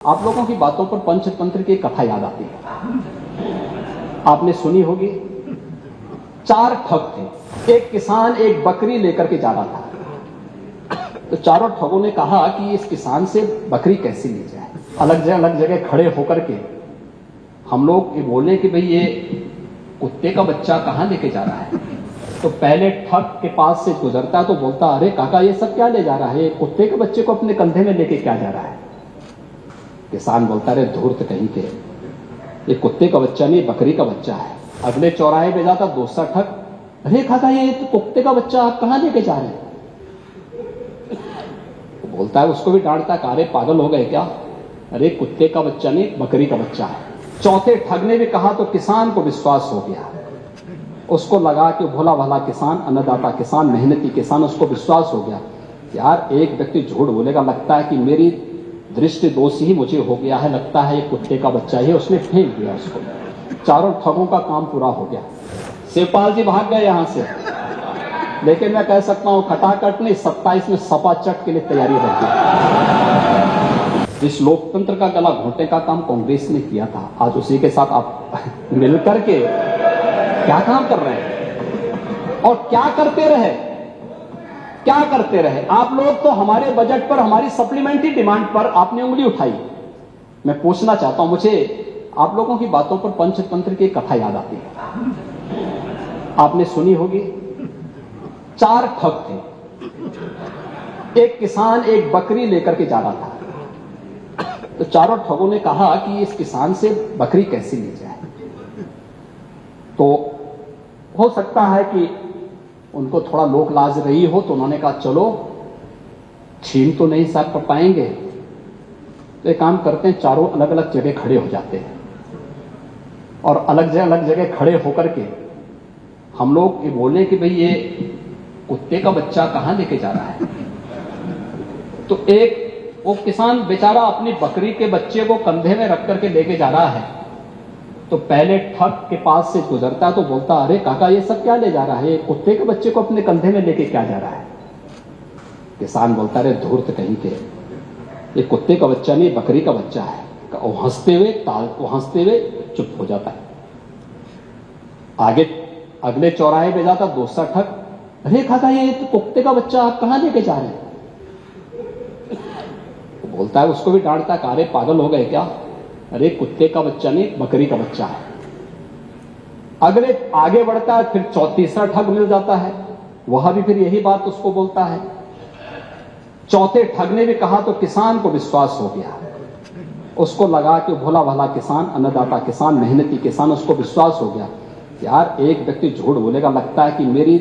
आप लोगों की बातों पर पंचतंत्र की कथा याद आती है। आपने सुनी होगी। 4 ठग थे। एक किसान एक बकरी लेकर के जा रहा था। तो चारों ठगों ने कहा कि इस किसान से बकरी कैसे ली जाए। अलग जगह खड़े होकर के हम लोग ये बोले कि भाई ये कुत्ते का बच्चा कहाँ लेके जा रहा है। तो पहले ठग के पास से गुजरता तो बोलता, अरे काका ये सब क्या ले जा रहा है, ये कुत्ते के बच्चे को अपने कंधे में लेके क्या जा रहा है। किसान बोलता, अरे धूर्त कहीं के, ये कुत्ते का बच्चा नहीं बकरी का बच्चा है। अगले चौराहे पे जाता दूसरा ठग, अरे काका ये तो कुत्ते का बच्चा आप कहाँ लेके जा रहे हैं। तो बोलता है, उसको भी डांटता, अरे पागल हो गए क्या, अरे कुत्ते का बच्चा नहीं बकरी का बच्चा है। चौथे ठग ने भी कहा तो किसान को विश्वास हो गया। उसको लगा कि भोला भाला किसान, अन्नदाता किसान, मेहनती किसान, उसको विश्वास हो गया यार एक व्यक्ति झूठ बोलेगा, लगता है कि मेरी दृष्टि दोष ही मुझे हो गया है, लगता है ये कुत्ते का बच्चा है। उसने फेंक दिया उसको। चारों ठगों का काम पूरा हो गया। शिवपाल जी भाग गए यहां से, लेकिन मैं कह सकता हूं खटाखट नहीं 27 में सपा चट के लिए तैयारी रखी। जिस लोकतंत्र का गला घोंटने का काम कांग्रेस ने किया था, आज उसी के साथ आप मिलकर के क्या काम कर रहे हैं और क्या करते रहे आप लोग। तो हमारे बजट पर, हमारी सप्लीमेंट्री डिमांड पर आपने उंगली उठाई। मैं पूछना चाहता हूं, मुझे आप लोगों की बातों पर पंचतंत्र की कथा याद आती है। आपने सुनी होगी। 4 ठग थे। एक किसान एक बकरी लेकर के जा रहा था। तो चारों ठगों ने कहा कि इस किसान से बकरी कैसे ली जाए। तो हो सकता है कि उनको थोड़ा लोक लाज रही हो, तो उन्होंने कहा चलो छीन तो नहीं साफ कर पाएंगे, तो एक काम करते हैं, चारों अलग अलग जगह खड़े हो जाते हैं और अलग जगह खड़े होकर के हम लोग ये बोले कि भाई ये कुत्ते का बच्चा कहाँ लेके जा रहा है। तो एक वो किसान बेचारा अपनी बकरी के बच्चे को कंधे में रख करके लेके जा रहा है। तो पहले ठग के पास से गुजरता तो बोलता, अरे काका ये सब क्या ले जा रहा है, ये कुत्ते के बच्चे को अपने कंधे में लेके क्या जा रहा है। किसान बोलता, अरे धूर्त कहीं के, ये कुत्ते का बच्चा नहीं बकरी का बच्चा है। वो हंसते हुए चुप हो जाता है। आगे अगले चौराहे पे जाता दूसरा ठग, अरे काका ये तो कुत्ते का बच्चा आप कहाँ लेके जा रहे हैं। तो बोलता है, उसको भी डांटता, अरे पागल हो गए क्या, अरे कुत्ते का बच्चा नहीं बकरी का बच्चा है। अगले आगे बढ़ता है, फिर तीसरा ठग मिल जाता है, वह भी फिर यही बात उसको बोलता है। चौथे ठग ने भी कहा तो किसान को विश्वास हो गया। उसको लगा कि भोला भाला किसान, अन्नदाता किसान, मेहनती किसान, उसको विश्वास हो गया यार एक व्यक्ति झूठ बोलेगा, लगता है कि मेरी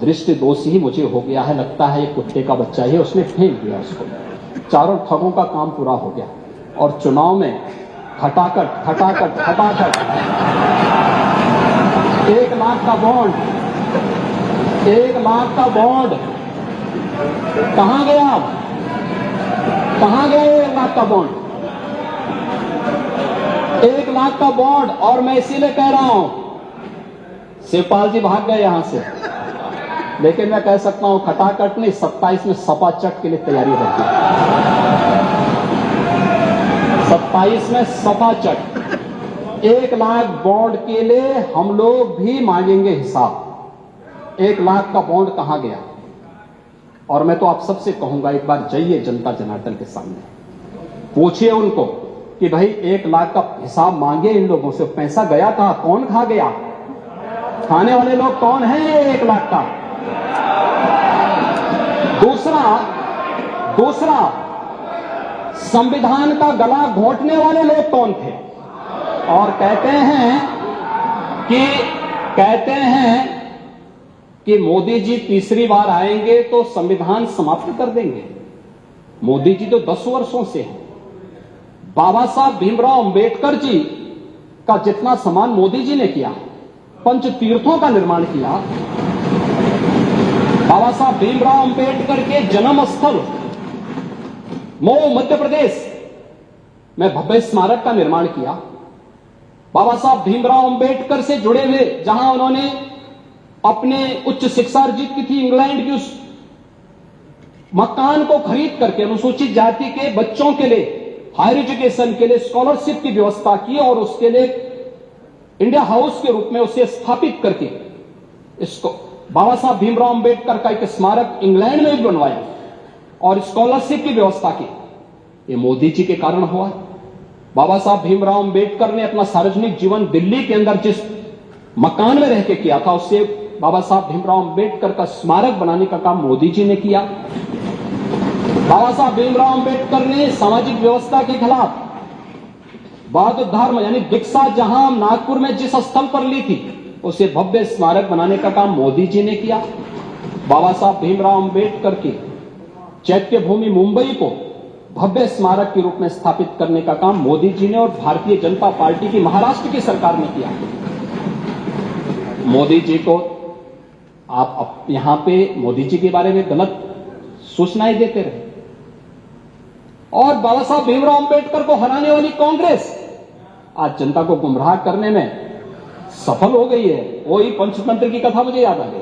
दृष्टि दोष ही मुझे हो गया है, लगता है ये कुत्ते का बच्चा है। उसने फेंक दिया उसको। चारों ठगों का काम पूरा हो गया और चुनाव में खटाखट 1 लाख का बॉन्ड, 1 लाख का बॉन्ड कहां गया, 1 लाख का बॉन्ड, 1 लाख का बॉन्ड। और मैं इसीलिए कह रहा हूं शिवपाल जी भाग गए यहां से, लेकिन मैं कह सकता हूं खटाखट नहीं 27 में सपा चट के लिए तैयारी रखी। 27 में सपा चट। 1 लाख बॉन्ड के लिए हम लोग भी मांगेंगे हिसाब। 1 लाख का बॉन्ड कहां गया। और मैं तो आप सबसे कहूंगा, एक बार जाइए जनता जनार्दन के सामने, पूछिए उनको कि भाई 1 लाख का हिसाब मांगे इन लोगों से, पैसा गया कहां, कौन खा गया, खाने वाले लोग कौन है 1 लाख का। दूसरा संविधान का गला घोंटने वाले लोग कौन थे। और कहते हैं कि मोदी जी तीसरी बार आएंगे तो संविधान समाप्त कर देंगे। मोदी जी तो 10 वर्षों से हैं। बाबा साहब भीमराव अंबेडकर जी का जितना सम्मान मोदी जी ने किया, पंच तीर्थों का निर्माण किया, बाबा साहब भीमराव अंबेडकर के जन्म स्थल मऊ मध्य प्रदेश में भव्य स्मारक का निर्माण किया। बाबा साहब भीमराव अंबेडकर से जुड़े हुए, जहां उन्होंने अपने उच्च शिक्षा अर्जित की थी, इंग्लैंड की उस मकान को खरीद करके अनुसूचित जाति के बच्चों के लिए हायर एजुकेशन के लिए स्कॉलरशिप की व्यवस्था की और उसके लिए इंडिया हाउस के रूप में उसे स्थापित करके इसको बाबा साहब भीमराव अंबेडकर का एक स्मारक इंग्लैंड में भी बनवाया और स्कॉलरशिप की व्यवस्था की। ये मोदी जी के कारण हुआ। बाबा साहब भीमराव अंबेडकर ने अपना सार्वजनिक जीवन दिल्ली के अंदर जिस मकान में रह के किया था, उससे बाबा साहब भीमराव अंबेडकर का स्मारक बनाने का काम मोदी जी ने किया। बाबा साहब भीमराव अंबेडकर ने सामाजिक व्यवस्था के खिलाफ बौद्ध धर्म यानी दीक्षा जहां नागपुर में जिस स्थल पर ली थी, उसे भव्य स्मारक बनाने का काम मोदी जी ने किया। बाबा साहब भीमराव अंबेडकर की चैत्य भूमि मुंबई को भव्य स्मारक के रूप में स्थापित करने का काम मोदी जी ने और भारतीय जनता पार्टी की महाराष्ट्र की सरकार ने किया। मोदी जी को आप यहां पे मोदी जी के बारे में गलत सूचनाएं देते रहे और बाबा साहब भीमराव अंबेडकर को हराने वाली कांग्रेस आज जनता को गुमराह करने में सफल हो गई है। वही पंचतंत्र की कथा मुझे याद आ गई।